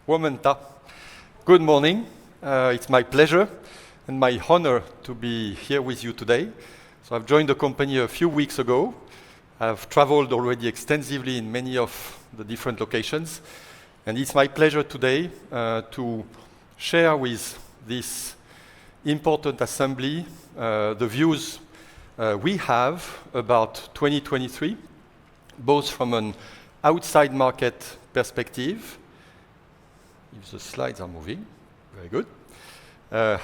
Womenta. Good morning. It's my pleasure and my honor to be here with you today. So I've joined the company a few weeks ago. I've traveled already extensively in many of the different locations. And it's my pleasure today to share with this important assembly the views we have about 2023, both from an outside market perspective, if the slides are moving, very good,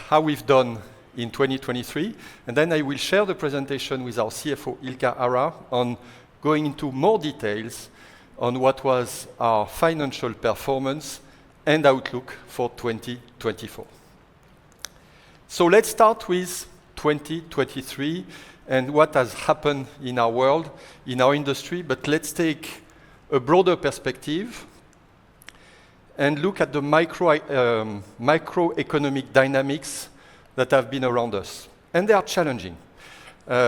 how we've done in 2023, and then I will share the presentation with our CFO, Ilkka Haran, on going into more details on what was our financial performance and outlook for 2024. So let's start with 2023 and what has happened in our world, in our industry, but let's take a broader perspective and look at the microeconomic dynamics that have been around us. And they are challenging.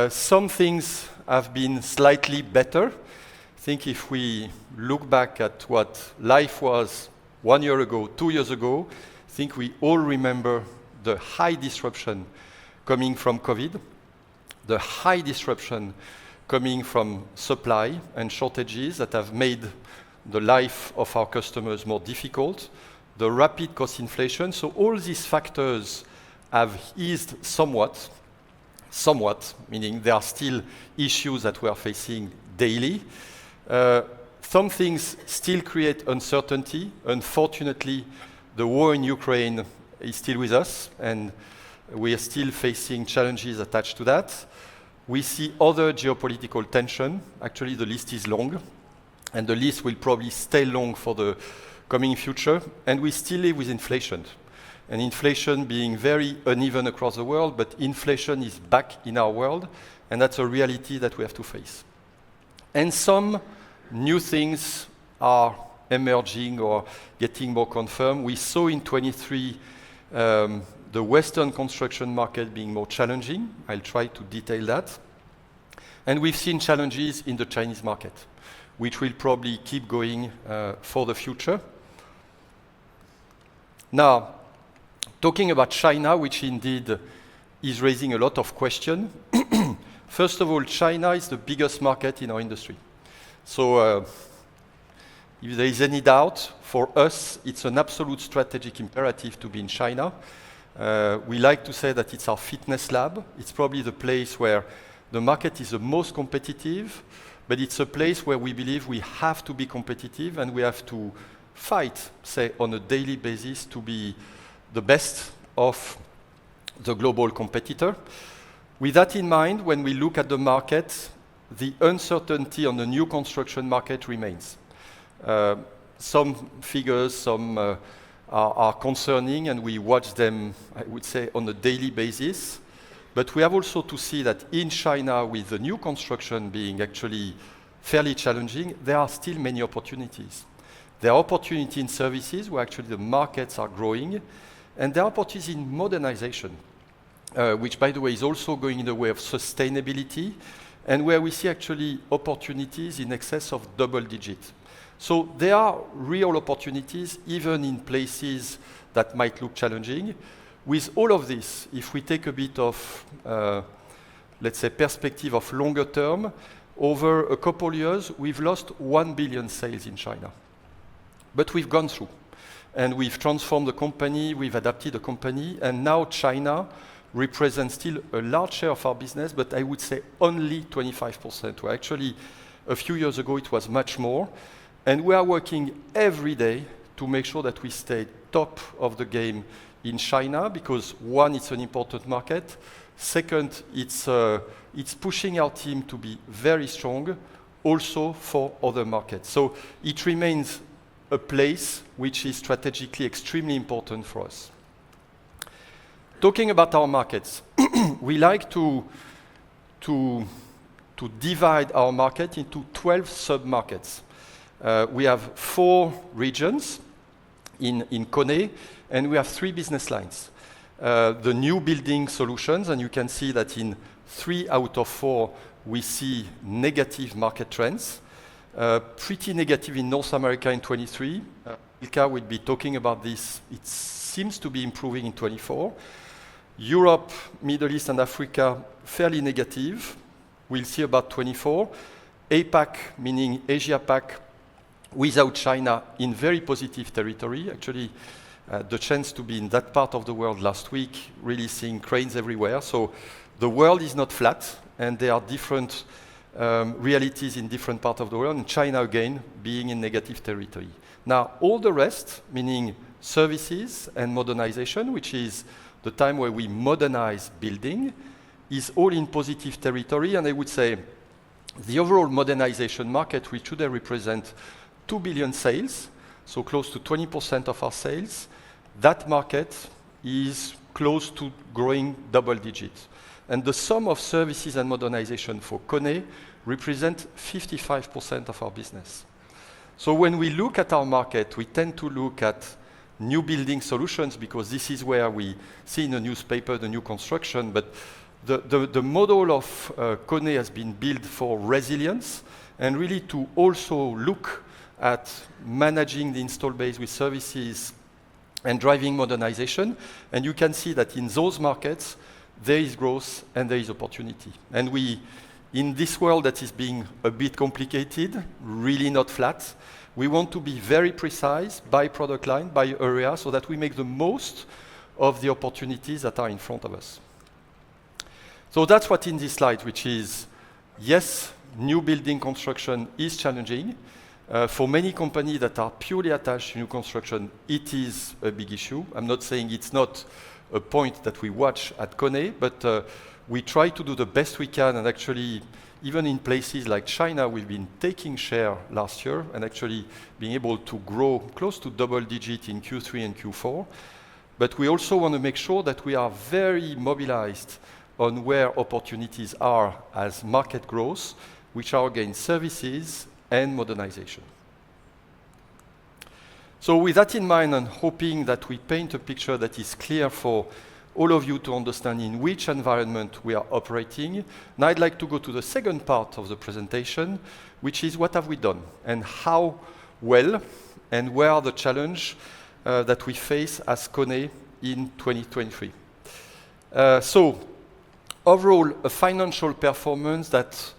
Some things have been slightly better. I think if we look back at what life was 1 year ago, 2 years ago, I think we all remember the high disruption coming from COVID, the high disruption coming from supply and shortages that have made the life of our customers more difficult, the rapid cost inflation. So all these factors have eased somewhat, meaning there are still issues that we are facing daily. Some things still create uncertainty. Unfortunately, the war in Ukraine is still with us, and we are still facing challenges attached to that. We see other geopolitical tension. Actually, the list is long, and the list will probably stay long for the coming future. And we still live with inflation. And inflation being very uneven across the world, but inflation is back in our world, and that's a reality that we have to face. And some new things are emerging or getting more confirmed. We saw in 23 the Western construction market being more challenging. I'll try to detail that. And we've seen challenges in the Chinese market, which will probably keep going for the future. Now, talking about China, which indeed is raising a lot of questions. First of all, China is the biggest market in our industry. So if there is any doubt, for us, it's an absolute strategic imperative to be in China. We like to say that it's our fitness lab. It's probably the place where the market is the most competitive, but it's a place where we believe we have to be competitive and we have to fight, say, on a daily basis to be the best of the global competitor. With that in mind, when we look at the market, the uncertainty on the new construction market remains. Some figures, some are concerning, and we watch them, I would say, on a daily basis. But we have also to see that in China, with the new construction being actually fairly challenging, there are still many opportunities. There are opportunities in services where actually the markets are growing, and there are opportunities in modernization, which, by the way, is also going in the way of sustainability, and where we see actually opportunities in excess of double digits. So there are real opportunities, even in places that might look challenging. With all of this, if we take a bit of, let's say, perspective of longer term, over a couple years, we've lost 1 billion sales in China. But we've gone through, and we've transformed the company, we've adapted the company, and now China represents still a large share of our business, but I would say only 25%. Well, actually, a few years ago, it was much more. And we are working every day to make sure that we stay top of the game in China, because one, it's an important market. Second, it's pushing our team to be very strong, also for other markets. So it remains a place which is strategically extremely important for us. Talking about our markets, we like to divide our market into 12 sub-markets. We have 4 regions in KONEen, and we have 3 business lines. The new building solutions, and you can see that in 3 out of 4, we see negative market trends. Pretty negative in North America in 23, Ilkka will be talking about this. It seems to be improving in 24. Europe, Middle East and Africa, fairly negative. We'll see about 24. APAC, meaning Asia-Pac, without China, in very positive territory. Actually, the chance to be in that part of the world last week, really seeing cranes everywhere. So the world is not flat, and there are different realities in different parts of the world, and China, again, being in negative territory. Now, all the rest, meaning services and modernization, which is the time where we modernize building, is all in positive territory, and I would say the overall modernization market, which today represent 2 billion sales, so close to 20% of our sales, that market is close to growing double digits. And the sum of services and modernization for KONEen represent 55% of our business. So when we look at our market, we tend to look at new building solutions because this is where we see in the newspaper the new construction, but the model of KONEen has been built for resilience and really to also look at managing the install base with services and driving modernization. And you can see that in those markets, there is growth and there is opportunity. And we, in this world that is being a bit complicated, really not flat, we want to be very precise by product line, by area, so that we make the most of the opportunities that are in front of us. So that's what in this slide, which is, yes, new building construction is challenging. For many companies that are purely attached to new construction, it is a big issue. I'm not saying it's not a point that we watch at KONEen, but we try to do the best we can, and actually, even in places like China, we've been taking share last year and actually being able to grow close to double digit in Q3 and Q4. But we also want to make sure that we are very mobilized on where opportunities are as market growth, which are again services and modernization. So with that in mind and hoping that we paint a picture that is clear for all of you to understand in which environment we are operating, now I'd like to go to the second part of the presentation, which is what have we done and how well and where are the challenges that we face as KONEen in 2023. So overall, a financial performance that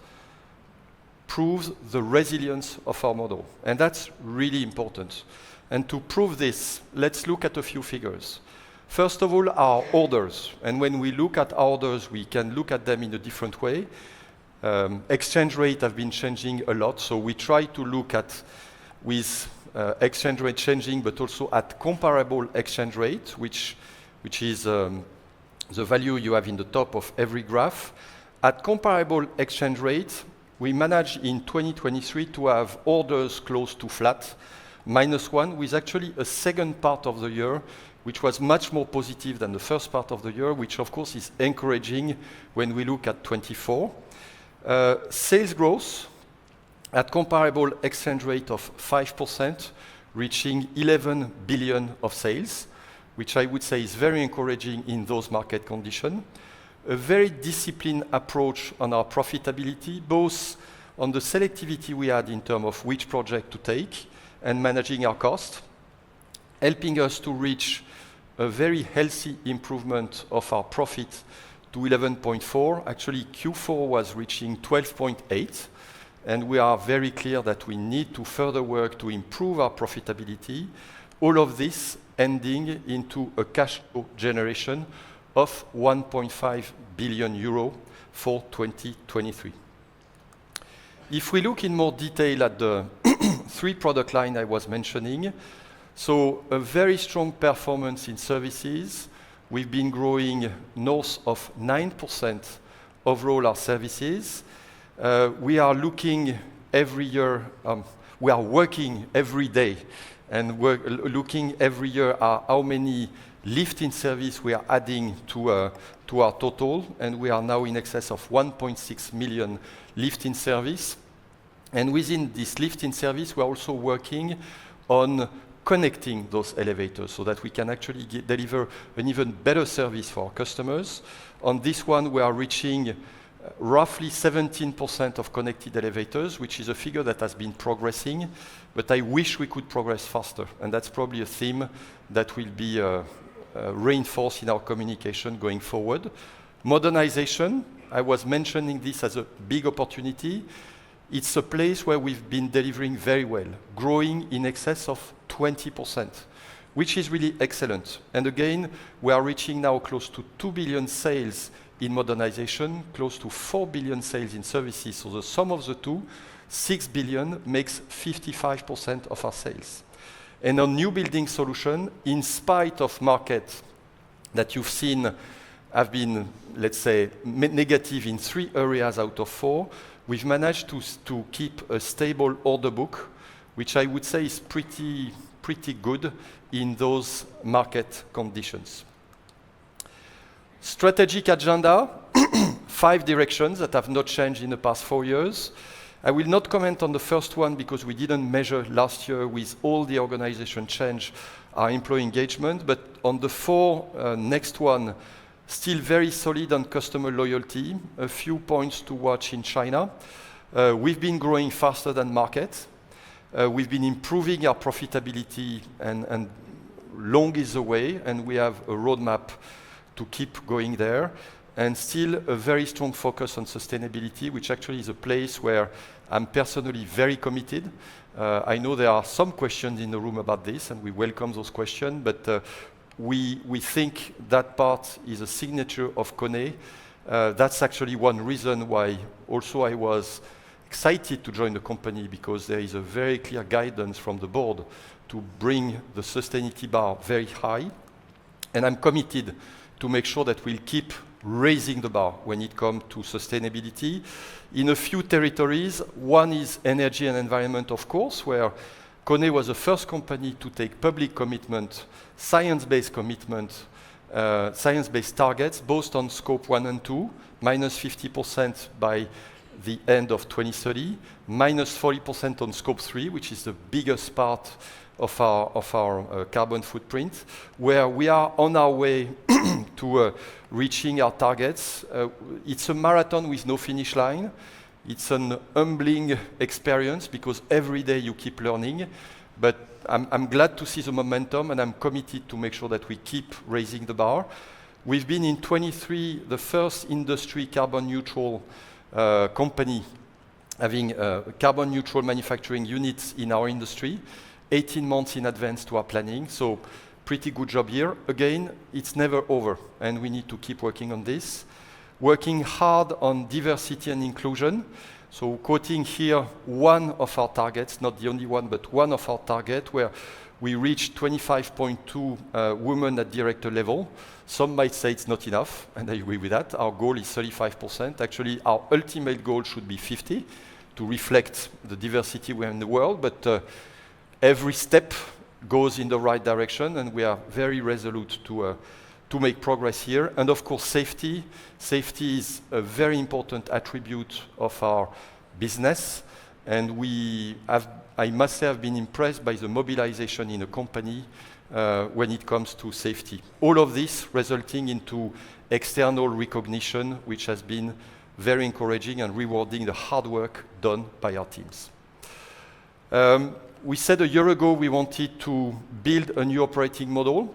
proves the resilience of our model, and that's really important. And to prove this, let's look at a few figures. First of all, our orders. And when we look at orders, we can look at them in a different way. Exchange rate have been changing a lot, so we try to look at with exchange rate changing, but also at comparable exchange rate, which is the value you have in the top of every graph. At comparable exchange rate, we managed in 2023 to have orders close to flat, -1, with actually a second part of the year, which was much more positive than the first part of the year, which of course is encouraging when we look at 24. Sales growth at comparable exchange rate of 5%, reaching 11 billion of sales, which I would say is very encouraging in those market conditions. A very disciplined approach on our profitability, both on the selectivity we had in terms of which project to take and managing our cost, helping us to reach a very healthy improvement of our profit to 11.4. Actually, Q4 was reaching 12.8, and we are very clear that we need to further work to improve our profitability. All of this ending into a cash flow generation of 1.5 billion euro for 2023. If we look in more detail at the three product lines I was mentioning, so a very strong performance in services. We've been growing north of 9% overall our services. We are looking every year, we are working every day and we're looking every year at how many lift in service we are adding to our total, and we are now in excess of 1.6 million lift in service. And within this lift in service, we're also working on connecting those elevators so that we can actually deliver an even better service for our customers. On this one, we are reaching roughly 17% of connected elevators, which is a figure that has been progressing, but I wish we could progress faster. And that's probably a theme that will be reinforced in our communication going forward. Modernization, I was mentioning this as a big opportunity. It's a place where we've been delivering very well, growing in excess of 20%, which is really excellent. And again, we are reaching now close to 2 billion sales in modernization, close to 4 billion sales in services. So the sum of the two, 6 billion, makes 55% of our sales. And on new building solution, in spite of market that you've seen have been, let's say, negative in 3 areas out of 4, we've managed to keep a stable order book, which I would say is pretty good in those market conditions. Strategic agenda, 5 directions that have not changed in the past 4 years. I will not comment on the first one because we didn't measure last year with all the organization change our employee engagement, but on the 4 next one, still very solid on customer loyalty. A few points to watch in China. We've been growing faster than market. We've been improving our profitability and long is the way, and we have a roadmap to keep going there. And still a very strong focus on sustainability, which actually is a place where I'm personally very committed. I know there are some questions in the room about this, and we welcome those questions, but we think that part is a signature of KONEen. That's actually one reason why also I was excited to join the company, because there is a very clear guidance from the board to bring the sustainability bar very high. And I'm committed to make sure that we'll keep raising the bar when it comes to sustainability. In a few territories, one is energy and environment, of course, where KONEen was the first company to take public commitment, science-based commitment, science-based targets, both on scope 1 and 2, minus 50% by the end of 2030, minus 40% on scope 3, which is the biggest part of our carbon footprint, where we are on our way to reaching our targets. It's a marathon with no finish line. It's an humbling experience because every day you keep learning, but I'm glad to see the momentum, and I'm committed to make sure that we keep raising the bar. We've been in 23 the first industry carbon neutral company having carbon neutral manufacturing units in our industry, 18 months in advance to our planning. So pretty good job here. Again, it's never over, and we need to keep working on this. Working hard on diversity and inclusion. So quoting here one of our targets, not the only one, but one of our targets, where we reached 25.2 women at director level. Some might say it's not enough, and I agree with that. Our goal is 35%. Actually, our ultimate goal should be 50 to reflect the diversity we have in the world, but every step goes in the right direction, and we are very resolute to make progress here. And of course, safety. Safety is a very important attribute of our business, and I must say I've been impressed by the mobilization in a company when it comes to safety. All of this resulting into external recognition, which has been very encouraging and rewarding the hard work done by our teams. We said a year ago we wanted to build a new operating model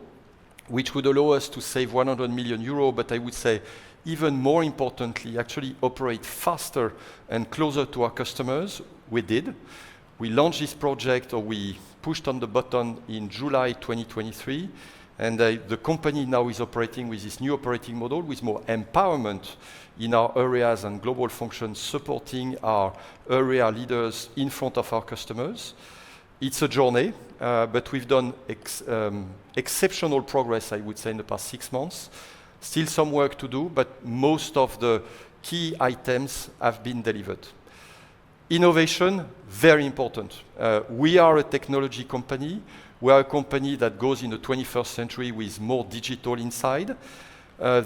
which would allow us to save 100 million euro, but I would say even more importantly, actually operate faster and closer to our customers. We did. We launched this project, or we pushed on the button in July 2023, and the company now is operating with this new operating model with more empowerment in our areas and global functions, supporting our area leaders in front of our customers. It's a journey, but we've done exceptional progress, I would say, in the past 6 months. Still some work to do, but most of the key items have been delivered. Innovation, very important. We are a technology company. We are a company that goes in the 21st century with more digital inside.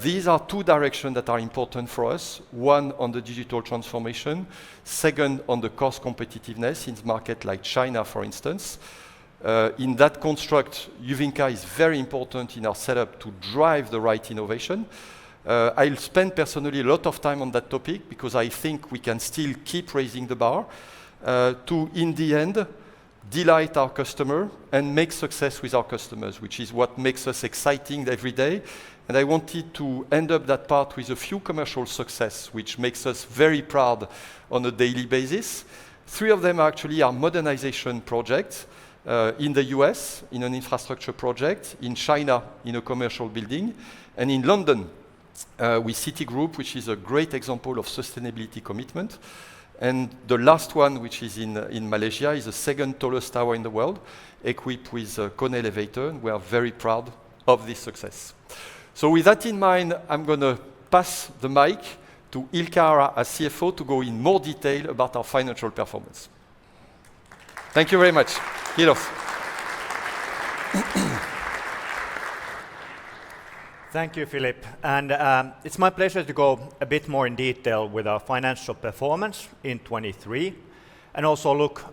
These are 2 directions that are important for us. One on the digital transformation, second on the cost competitiveness in markets like China, for instance. In that construct, Juvinka is very important in our setup to drive the right innovation. I'll spend personally a lot of time on that topic because I think we can still keep raising the bar to, in the end, delight our customer and make success with our customers, which is what makes us exciting every day. And I wanted to end up that part with a few commercial success, which makes us very proud on a daily basis. 3 of them actually are modernization projects in the US, in an infrastructure project, in China, in a commercial building, and in London with Citigroup, which is a great example of sustainability commitment. And the last one, which is in Malaysia, is the 2nd tallest tower in the world, equipped with a KONEen elevator, and we are very proud of this success. So with that in mind, I'm going to pass the mic to Ilkka Haran, as CFO, to go in more detail about our financial performance. Thank you very much. Kiitos. Thank you, Philippe. And it's my pleasure to go a bit more in detail with our financial performance in 23, and also look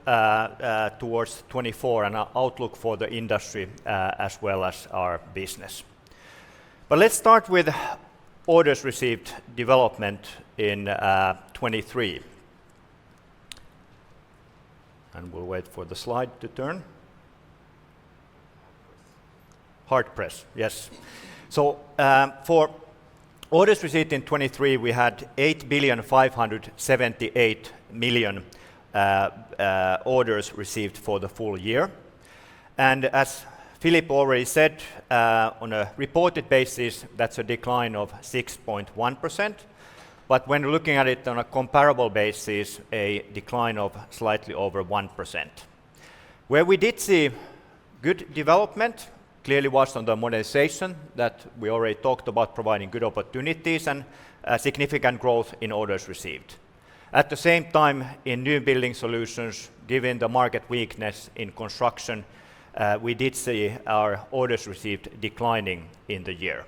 towards 24 and our outlook for the industry as well as our business. But let's start with orders received development in 23. And we'll wait for the slide to turn. Hard press, yes. So for orders received in 23, we had 8,578 million orders received for the full year. And as Philippe already said, on a reported basis, that's a decline of 6.1%. But when looking at it on a comparable basis, a decline of slightly over 1%. Where we did see good development clearly was on the modernization that we already talked about, providing good opportunities and significant growth in orders received. At the same time, in new building solutions, given the market weakness in construction, we did see our orders received declining in the year.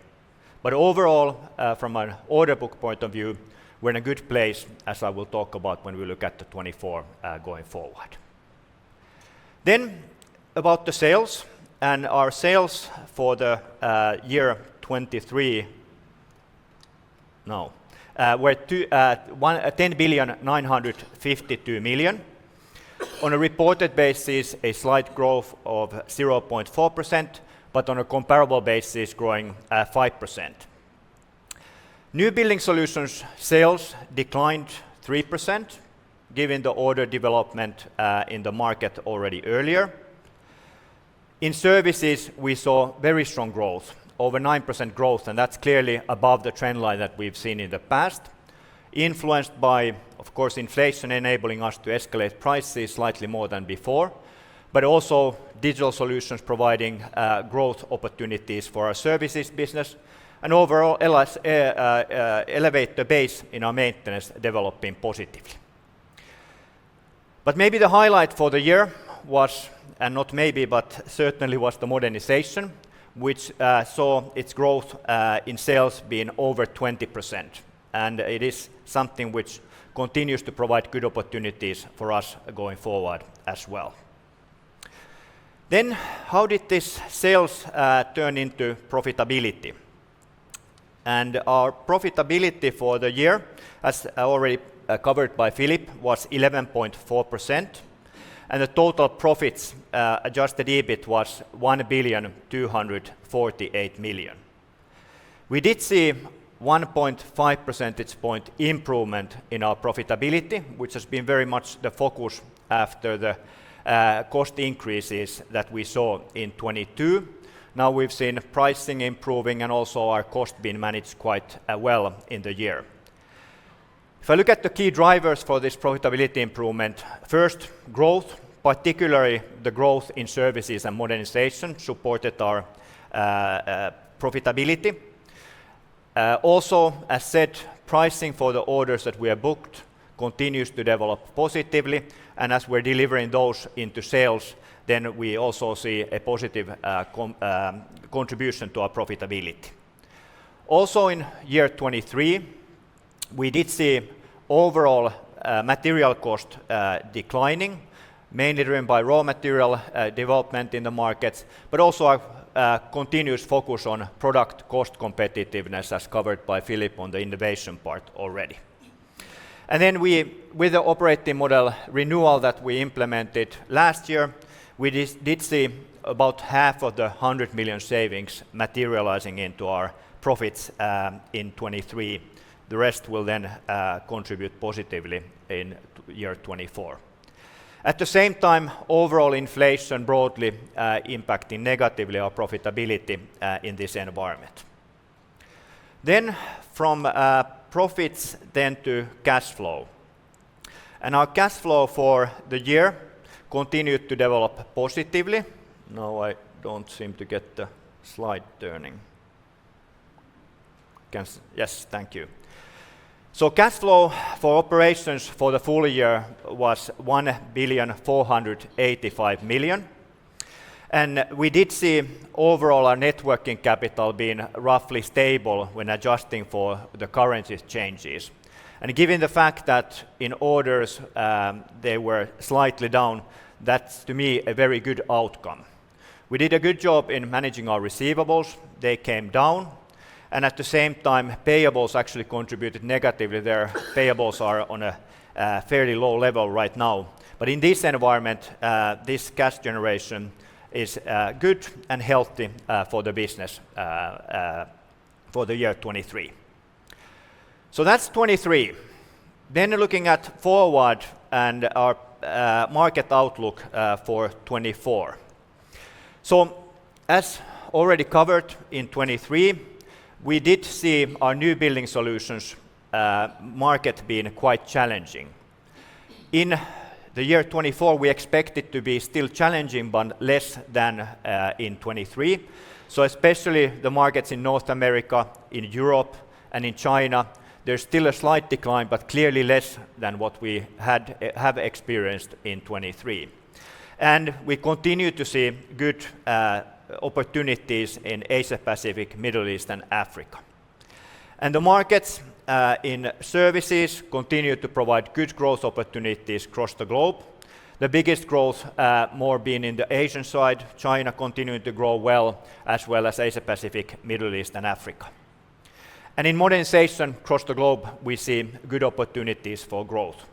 But overall, from an order book point of view, we're in a good place, as I will talk about when we look at the 24 going forward. Then, about the sales. And our sales for the year 23 were 10,952 million. On a reported basis, a slight growth of 0.4%, but on a comparable basis, growing 5%. New building solutions sales declined 3%, given the order development in the market already earlier. In services, we saw very strong growth, over 9% growth, and that's clearly above the trend line that we've seen in the past, influenced by, of course, inflation enabling us to escalate prices slightly more than before, but also digital solutions providing growth opportunities for our services business, and overall elevate the base in our maintenance developing positively. But maybe the highlight for the year was, and not maybe, but certainly was the modernization, which saw its growth in sales being over 20%. And it is something which continues to provide good opportunities for us going forward as well. Then, how did this sales turn into profitability? And our profitability for the year, as already covered by Philippe, was 11.4%. And the total profits, adjusted EBIT, was 1,248 million. We did see 1.5 percentage point improvement in our profitability, which has been very much the focus after the cost increases that we saw in 22. Now we've seen pricing improving and also our cost being managed quite well in the year. If I look at the key drivers for this profitability improvement, first, growth, particularly the growth in services and modernization, supported our profitability. Also, as said, pricing for the orders that we have booked continues to develop positively, and as we're delivering those into sales, then we also see a positive contribution to our profitability. Also in year 23, we did see overall material cost declining, mainly driven by raw material development in the markets, but also our continuous focus on product cost competitiveness, as covered by Philippe on the innovation part already. And then with the operating model renewal that we implemented last year, we did see about half of the 100 million savings materializing into our profits in 23. The rest will then contribute positively in year 24. At the same time, overall inflation broadly impacting negatively our profitability in this environment. Then from profits then to cash flow. And our cash flow for the year continued to develop positively. No, I don't seem to get the slide turning. Yes, thank you. So cash flow for operations for the full year was 1,485 million. And we did see overall our net working capital being roughly stable when adjusting for the currency changes. And given the fact that in orders they were slightly down, that's to me a very good outcome. We did a good job in managing our receivables. They came down. And at the same time, payables actually contributed negatively. Their payables are on a fairly low level right now. But in this environment, this cash generation is good and healthy for the business for the year 23. So that's 23. Then looking at forward and our market outlook for 24. So as already covered in 23, we did see our new building solutions market being quite challenging. In the year 24, we expect it to be still challenging, but less than in 23. So especially the markets in North America, in Europe, and in China, there's still a slight decline, but clearly less than what we have experienced in 23. And we continue to see good opportunities in Asia Pacific, Middle East, and Africa. And the markets in services continue to provide good growth opportunities across the globe. The biggest growth more being in the Asian side, China continuing to grow well as Asia Pacific, Middle East, and Africa. And in modernization across the globe, we see good opportunities for growth.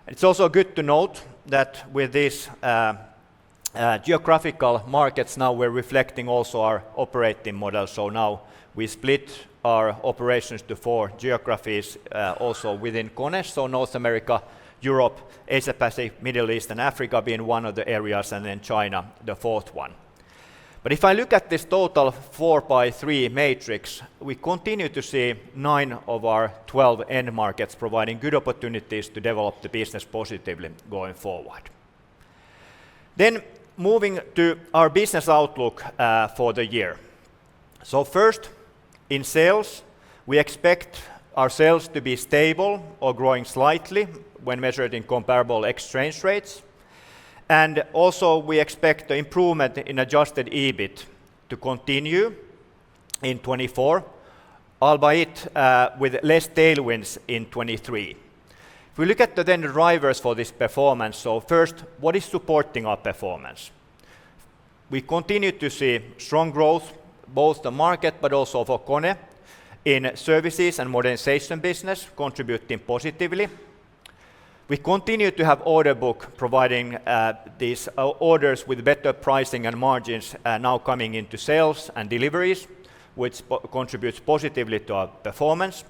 It's also good to note that with these geographical markets now, we're reflecting also our operating model. So now we split our operations to 4 geographies also within KONEen. So North America, Europe, Asia Pacific, Middle East, and Africa being one of the areas, and then China, the 4th one. But if I look at this total 4x3 matrix, we continue to see 9 of our 12 end markets providing good opportunities to develop the business positively going forward. Then moving to our business outlook for the year. So first, in sales, we expect our sales to be stable or growing slightly when measured in comparable exchange rates. And also we expect the improvement in adjusted EBIT to continue in 24, albeit with less tailwinds in 23. If we look at the then drivers for this performance, so first, what is supporting our performance? We continue to see strong growth, both the market but also for KONE in services and modernization business, contributing positively. We continue to have order book providing these orders with better pricing and margins now coming into sales and deliveries, which contributes positively to our performance.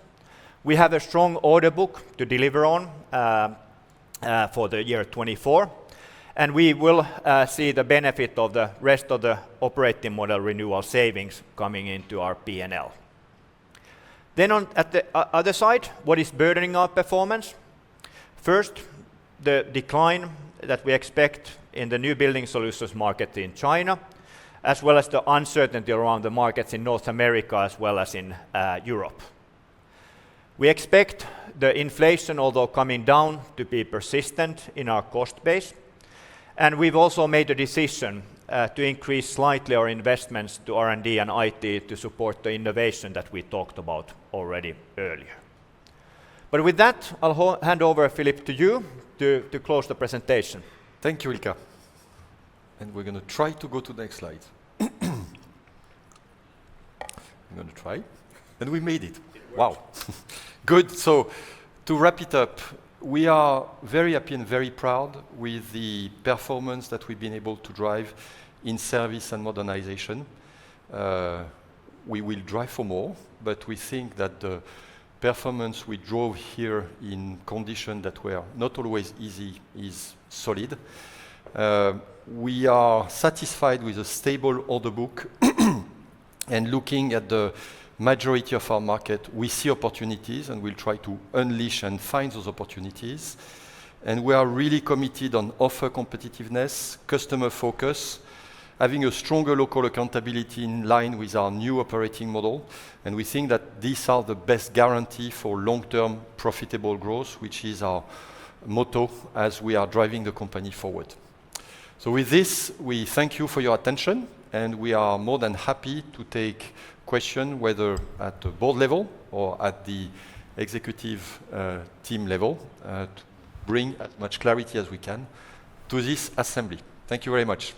We have a strong order book to deliver on for the year 24, and we will see the benefit of the rest of the operating model renewal savings coming into our P&L. Then at the other side, what is burdening our performance? First, the decline that we expect in the new building solutions market in China, as well as the uncertainty around the markets in North America as well as in Europe. We expect the inflation, although coming down, to be persistent in our cost base. And we've also made a decision to increase slightly our investments to R&D and IT to support the innovation that we talked about already earlier. But with that, I'll hand over, Philippe, to you to close the presentation. Thank you, Ilkka. And we're going to try to go to the next slide. I'm going to try. And we made it. Wow. Good. So to wrap it up, we are very happy and very proud with the performance that we've been able to drive in service and modernization. We will drive for more, but we think that the performance we drove here in conditions that were not always easy is solid. We are satisfied with a stable order book and looking at the majority of our market, we see opportunities and we'll try to unleash and find those opportunities. And we are really committed on offer competitiveness, customer focus, having a stronger local accountability in line with our new operating model. And we think that these are the best guarantee for long-term profitable growth, which is our motto as we are driving the company forward. So with this, we thank you for your attention, and we are more than happy to take questions, whether at the board level or at the executive team level, to bring as much clarity as we can to this assembly. Thank you very much.